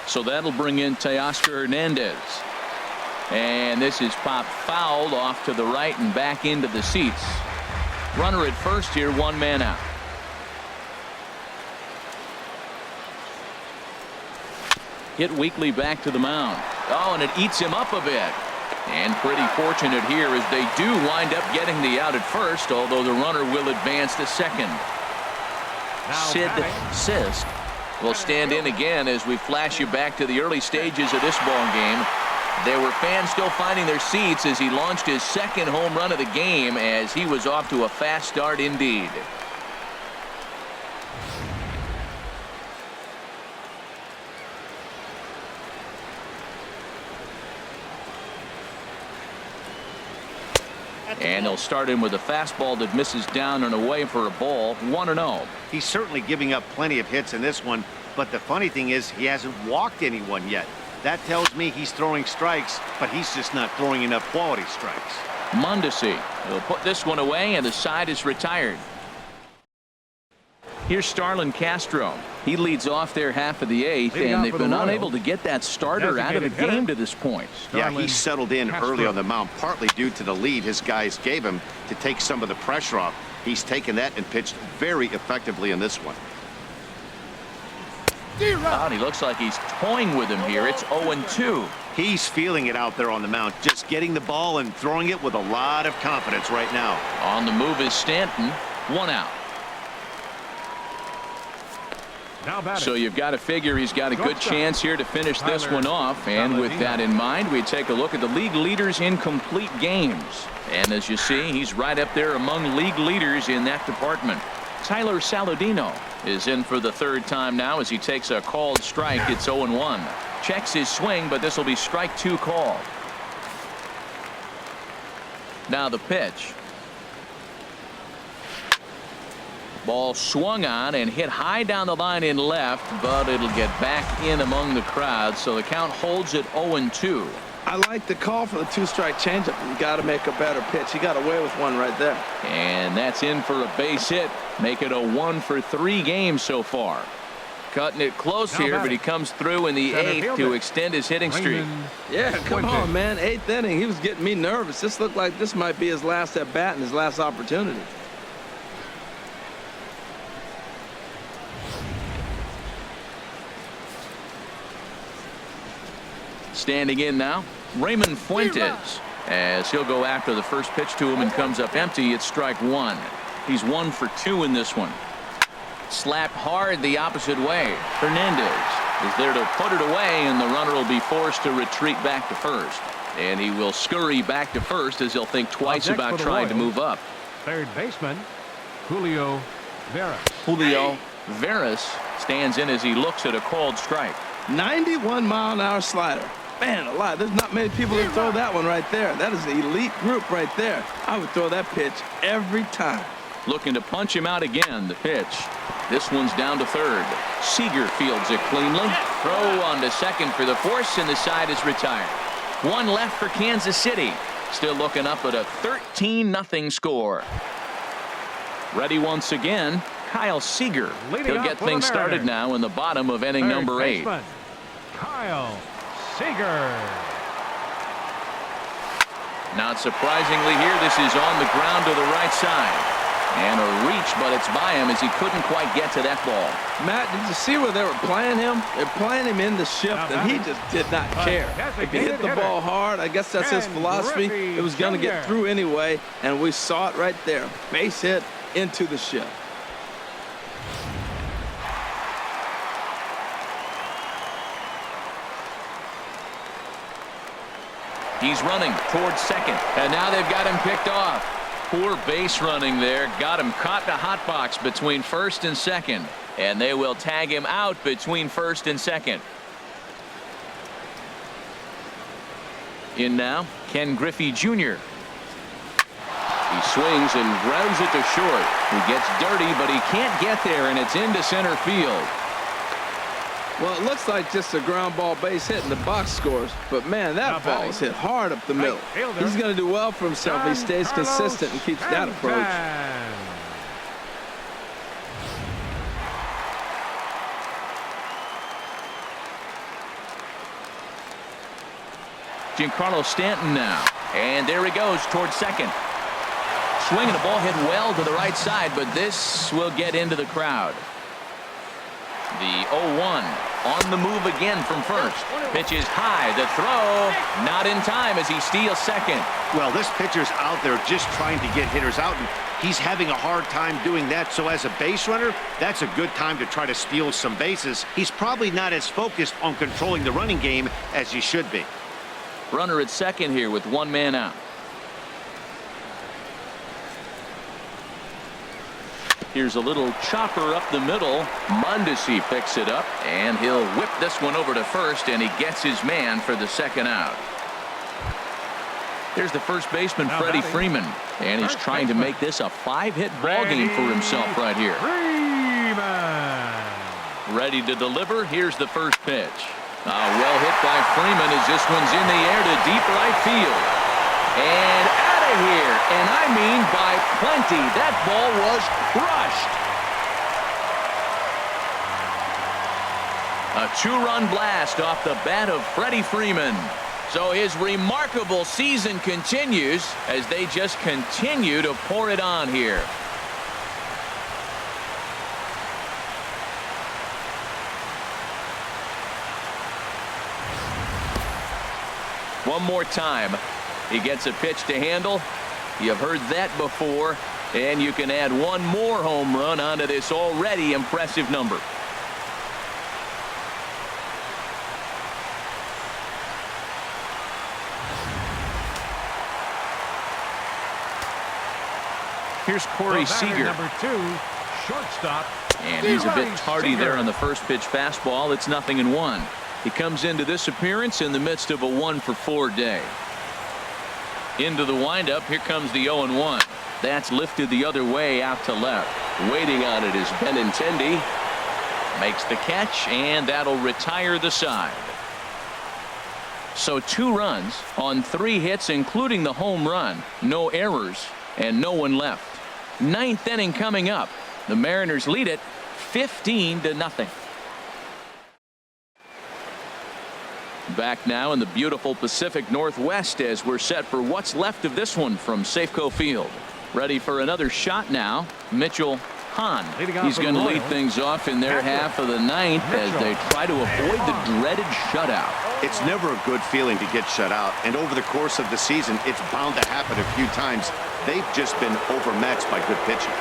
So that'll bring in Teoscar Hernandez. And this is popped fouled off to the right and back into the seats. Runner at first here, 1 man out. Hit weakly back to the mound. Oh, and it eats him up a bit. And pretty fortunate here as they do wind up getting the out at first, although the runner will advance to second. Sid Sist will stand in again as we flash you back to the early stages of this ball game. There were fans still finding their seats as he launched his second home run of the game, as he was off to a fast start indeed. And they'll start him with a fastball that misses down and away for a ball. 1-0. He's certainly giving up plenty of hits in this one, but the funny thing is he hasn't walked anyone yet. That tells me he's throwing strikes, but he's just not throwing enough quality strikes. Mondesi will put this one away, and the side is retired. Here's Starlin Castro. He leads off their half of the 8th, and they've been unable to get that starter out of the game to this point. Yeah, he settled in early on the mound, partly due to the lead his guys gave him to take some of the pressure off. He's taken that and pitched very effectively in this one. Oh, he looks like he's toying with him here. It's 0-2. He's feeling it out there on the mound, just getting the ball and throwing it with a lot of confidence right now. On the move is Stanton. 1 out. So you've got to figure he's got a good chance here to finish this one off. And with that in mind, we take a look at the league leaders in complete games. And as you see, he's right up there among league leaders in that department. Tyler Saladino is in for the 3rd time now as he takes a called strike. It's 0-1. Checks his swing, but this will be strike 2 called. Now the pitch. Ball swung on and hit high down the line in left, but it'll get back in among the crowd. So the count holds at 0-2. I like the call for the 2-strike changeup. You got to make a better pitch. He got away with one right there. And that's in for a base hit. Make it a 1-for-3 game so far. Cutting it close here, but he comes through in the 8th to extend his hitting streak. Yeah, come on, man. 8th inning. He was getting me nervous. This looked like this might be his last at bat and his last opportunity. Standing in now, Raymond Fuentes, as he'll go after the first pitch to him and comes up empty. It's strike 1. He's 1 for 2 in this one. Slapped hard the opposite way. Hernandez is there to put it away, and the runner will be forced to retreat back to first. And he will scurry back to first as he'll think twice about trying to move up. 3rd baseman, Julio Veras. Julio Veras stands in as he looks at a called strike. 91-mile-an-hour slider. Man alive, there's not many people that throw that one right there. That is an elite group right there. I would throw that pitch every time. Looking to punch him out again. The pitch. This one's down to 3rd. Seager fields it cleanly. Throw on to second for the force, and the side is retired. 1 left for Kansas City. Still looking up at a 13-0 score. Ready once again, Kyle Seager. He'll get things started now in the bottom of inning number 8. Kyle Seager. Not surprisingly here, this is on the ground to the right side. And a reach, but it's by him as he couldn't quite get to that ball. Matt, did you see where they were playing him? They're playing him in the shift, and he just did not care. If he hit the ball hard, I guess that's his philosophy. It was going to get through anyway, and we saw it right there. Base hit into the shift. He's running towards second, and now they've got him picked off. Poor base running there. Got him caught in a hot box between first and second, and they will tag him out between first and second. In now, Ken Griffey Jr. He swings and grounds it to short. He gets dirty, but he can't get there, and it's into center field. Well, it looks like just a ground ball base hit in the box scores, but man, that ball is hit hard up the middle. He's going to do well for himself if he stays consistent and keeps that approach. Giancarlo Stanton now. And there he goes towards second. Swinging the ball hit well to the right side, but this will get into the crowd. The 0-1 on the move again from first. Pitch is high. The throw not in time as he steals second. Well, this pitcher's out there just trying to get hitters out, and he's having a hard time doing that. So as a base runner, that's a good time to try to steal some bases. He's probably not as focused on controlling the running game as he should be. Runner at second here with one man out. Here's a little chopper up the middle. Mondesi picks it up, and he'll whip this one over to first, and he gets his man for the second out. Here's the first baseman, Freddie Freeman, and he's trying to make this a 5-hit ball game for himself right here. Ready to deliver. Here's the first pitch. Well hit by Freeman as this one's in the air to deep right field. And out of here, and I mean by plenty. That ball was crushed. A 2-run blast off the bat of Freddie Freeman. So his remarkable season continues as they just continue to pour it on here. One more time. He gets a pitch to handle. You've heard that before, and you can add one more home run onto this already impressive number. Here's Corey Seager. Number 2, shortstop. And he's a bit tardy there on the first pitch fastball. It's 0-1. He comes into this appearance in the midst of a 1-for-4 day. Into the windup. Here comes the 0-1. That's lifted the other way out to left. Waiting on it is Benintendi. Makes the catch, and that'll retire the side. So 2 runs on 3 hits, including the home run. No errors, and no one left. 9th inning coming up. The Mariners lead it 15-0. Back now in the beautiful Pacific Northwest as we're set for what's left of this one from Safeco Field. Ready for another shot now. Mitchell Hahn. He's going to lead things off in their half of the 9th as they try to avoid the dreaded shutout. It's never a good feeling to get shut out, and over the course of the season, it's bound to happen a few times. They've just been overmatched by good pitching.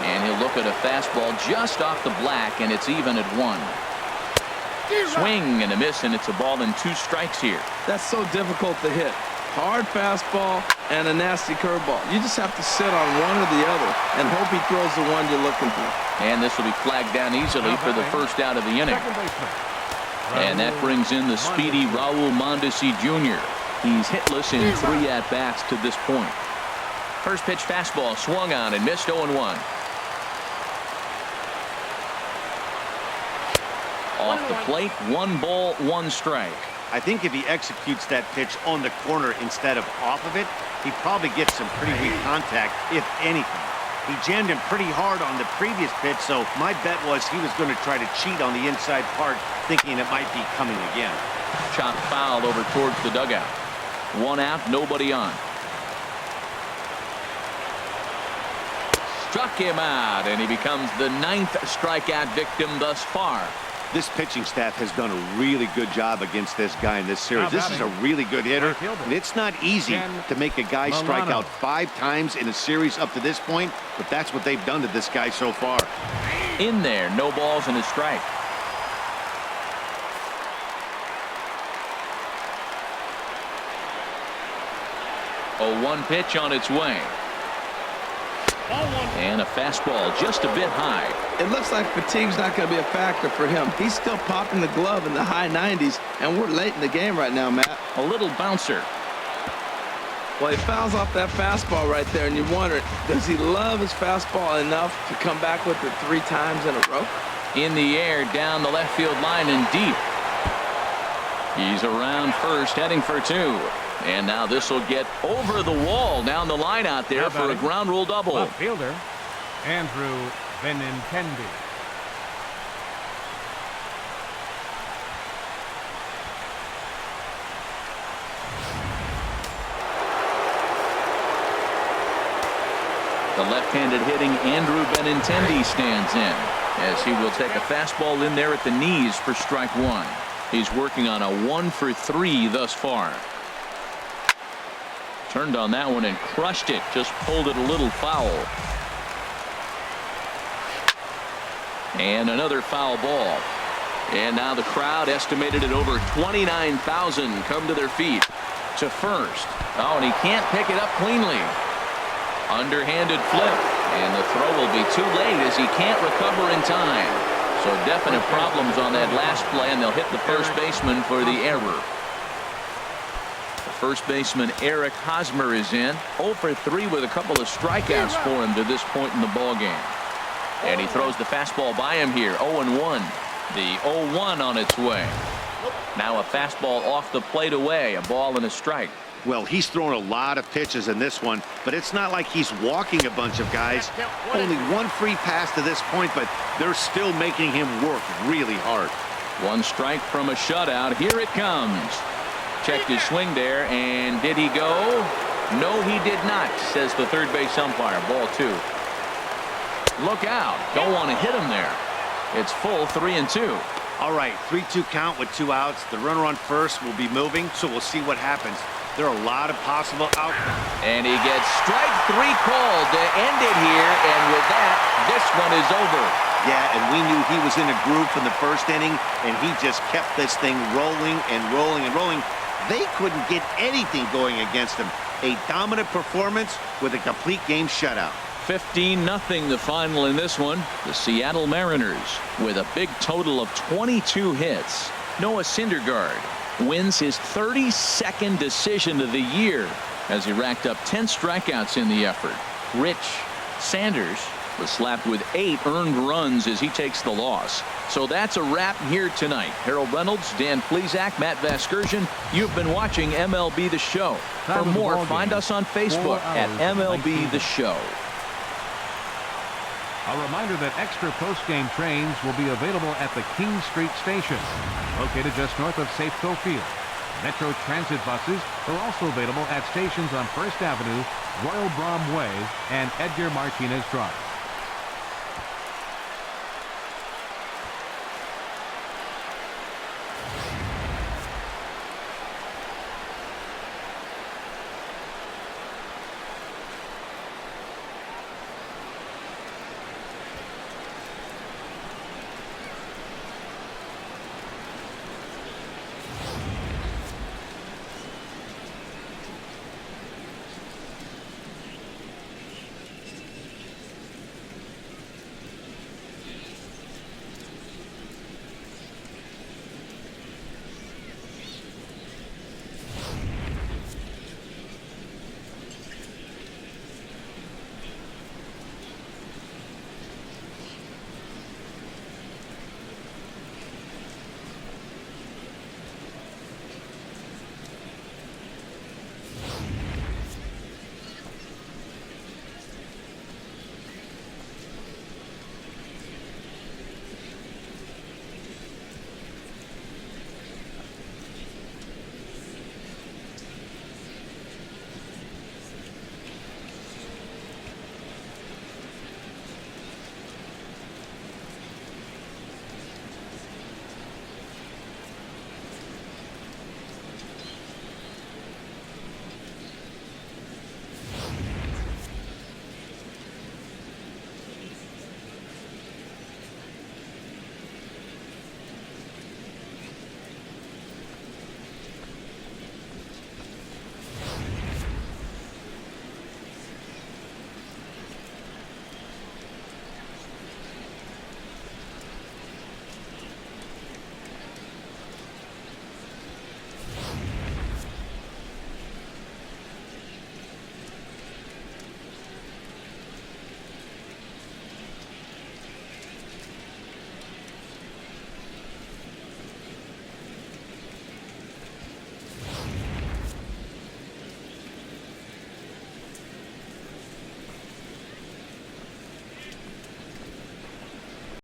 And he'll look at a fastball just off the black, and it's even at 1. Swing and a miss, and it's a ball and 2 strikes here. That's so difficult to hit. Hard fastball and a nasty curveball. You just have to sit on one or the other and hope he throws the one you're looking for. And this will be flagged down easily for the first out of the inning. And that brings in the speedy Raul Mondesi Jr. He's hitless in 3 at-bats to this point. First pitch fastball swung on and missed 0-1. Off the plate, 1 ball, 1 strike. I think if he executes that pitch on the corner instead of off of it, he probably gets some pretty weak contact, if anything. He jammed him pretty hard on the previous pitch, so my bet was he was going to try to cheat on the inside part, thinking it might be coming again. Chopped foul over towards the dugout. 1 out, nobody on. Struck him out, and he becomes the 9th strikeout victim thus far. This pitching staff has done a really good job against this guy in this series. This is a really good hitter, and it's not easy to make a guy strike out 5 times in a series up to this point, but that's what they've done to this guy so far. In there, no balls and a strike. A 1 pitch on its way. And a fastball just a bit high. It looks like fatigue's not going to be a factor for him. He's still popping the glove in the high 90s, and we're late in the game right now, Matt. A little bouncer. Well, he fouls off that fastball right there, and you wonder, does he love his fastball enough to come back with it 3 times in a row? In the air, down the left field line and deep. He's around first, heading for 2. And now this will get over the wall down the line out there for a ground rule double. Left fielder, Andrew Benintendi. The left-handed hitting Andrew Benintendi stands in, as he will take a fastball in there at the knees for strike one. He's working on a 1-for-3 thus far. Turned on that one and crushed it. Just pulled it a little foul. And another foul ball. And now the crowd, estimated at over 29,000, come to their feet. To first. Oh, and he can't pick it up cleanly. Underhanded flip. And the throw will be too late as he can't recover in time. So definite problems on that last play, and they'll hit the first baseman for the error. The first baseman Eric Hosmer is in. 0-for-3 with a couple of strikeouts for him to this point in the ballgame. And he throws the fastball by him here. 0-1. The 0-1 on its way. Now a fastball off the plate away. A ball and a strike. Well, he's thrown a lot of pitches in this one, but it's not like he's walking a bunch of guys. Only one free pass to this point, but they're still making him work really hard. One strike from a shutout. Here it comes. Checked his swing there, and did he go? No, he did not, says the third base umpire. Ball two. Look out. Don't want to hit him there. It's full 3-2. All right, 3-2 count with 2 outs. The runner on first will be moving, so we'll see what happens. There are a lot of possible outcomes. And he gets strike 3 called to end it here, and with that, this one is over. Yeah, and we knew he was in a groove from the first inning, and he just kept this thing rolling and rolling and rolling. They couldn't get anything going against him. A dominant performance with a complete game shutout. 15-0 the final in this one. The Seattle Mariners with a big total of 22 hits. Noah Syndergaard wins his 32nd decision of the year as he racked up 10 strikeouts in the effort. Rich Sanders was slapped with 8 earned runs as he takes the loss. So that's a wrap here tonight. Harold Reynolds, Dan Plesac, Matt Vasgersian. You've been watching MLB The Show. For more, find us on Facebook at MLB The Show. A reminder that extra post-game trains will be available at the King Street Station, located just north of Safeco Field. Metro Transit buses are also available at stations on First Avenue, Royal Brom Way, and Edgar Martinez Drive.